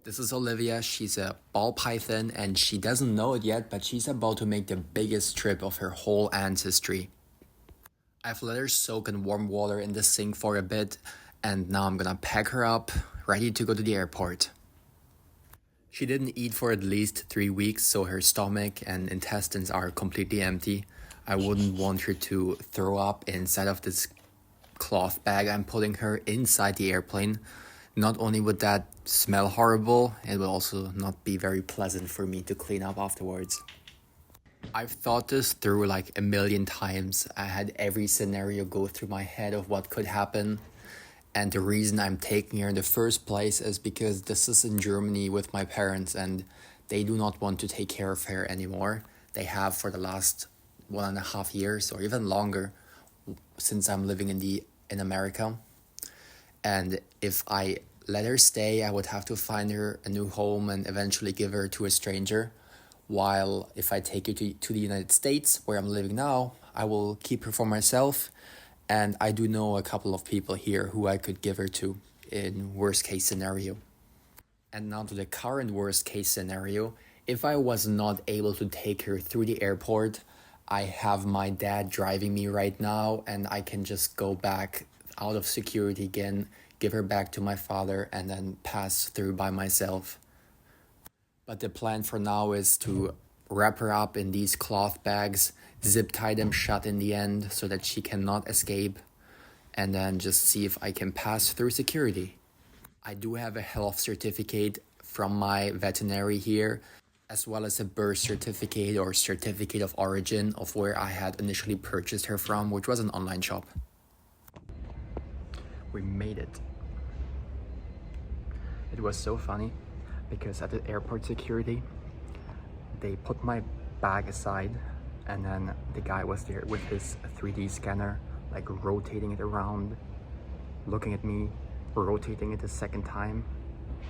This is Olivia. She's a ball python and she doesn't know it yet, but she's about to make the biggest trip of her whole ancestry. I've let her soak in warm water in the sink for a bit, and now I'm gonna pack her up, ready to go to the airport. She didn't eat for at least 3 weeks, so her stomach and intestines are completely empty. I wouldn't want her to throw up inside of this cloth bag I'm putting her inside the airplane. Not only would that smell horrible, it will also not be very pleasant for me to clean up afterwards. I've thought this through like a million times. I had every scenario go through my head of what could happen. And the reason I'm taking her in the first place is because this is in Germany with my parents and they do not want to take care of her anymore. They have for the last 1.5 years or even longer since I'm living in America. And if I let her stay, I would have to find her a new home and eventually give her to a stranger. While if I take her to the United States, where I'm living now, I will keep her for myself. And I do know a couple of people here who I could give her to in worst case scenario. And now to the current worst case scenario. If I was not able to take her through the airport, I have my dad driving me right now and I can just go back out of security again, give her back to my father, and then pass through by myself. But the plan for now is to wrap her up in these cloth bags, zip tie them shut in the end so that she cannot escape, and then just see if I can pass through security. I do have a health certificate from my veterinary here, as well as a birth certificate or certificate of origin of where I had initially purchased her from, which was an online shop. We made it. It was so funny because at the airport security, they put my bag aside and then the guy was there with his 3D scanner, like rotating it around, looking at me, rotating it a second time,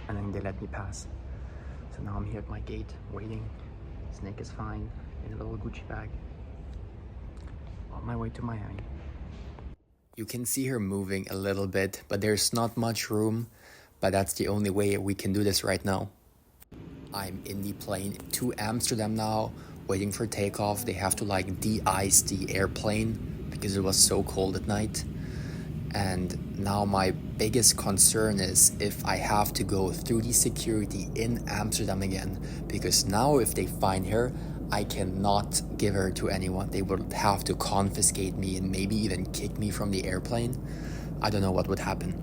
and then they let me pass. So now I'm here at my gate, waiting. Snake is fine, in a little Gucci bag. On my way to Miami. You can see her moving a little bit, but there's not much room, but that's the only way we can do this right now. I'm in the plane to Amsterdam now, waiting for takeoff. They have to like de-ice the airplane because it was so cold at night. And now my biggest concern is if I have to go through the security in Amsterdam again, because now if they find her, I cannot give her to anyone. They would have to confiscate me and maybe even kick me from the airplane. I don't know what would happen.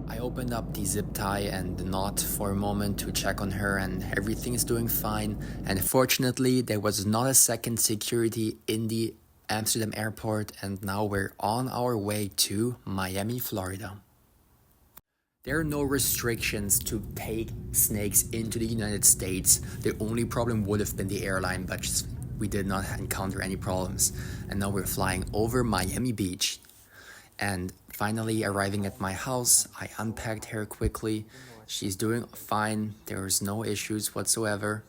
I opened up the zip tie and the knot for a moment to check on her and everything is doing fine. And fortunately, there was not a second security in the Amsterdam airport, and now we're on our way to Miami, Florida. There are no restrictions to take snakes into the United States. The only problem would have been the airline, but we did not encounter any problems. And now we're flying over Miami Beach. And finally arriving at my house, I unpacked her quickly. She's doing fine. There's no issues whatsoever.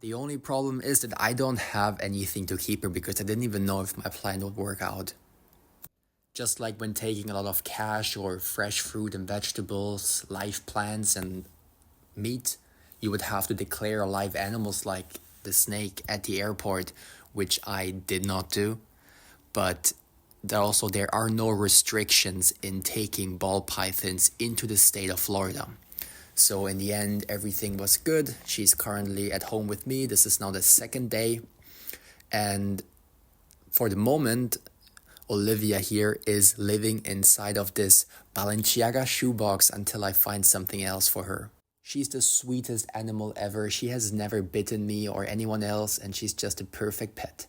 The only problem is that I don't have anything to keep her because I didn't even know if my plan would work out. Just like when taking a lot of cash or fresh fruit and vegetables, live plants and meat, you would have to declare live animals like the snake at the airport, which I did not do. But there are no restrictions in taking ball pythons into the state of Florida. So in the end, everything was good. She's currently at home with me. This is now the second day. And for the moment, Olivia here is living inside of this Balenciaga shoebox until I find something else for her. She's the sweetest animal ever. She has never bitten me or anyone else, and she's just a perfect pet.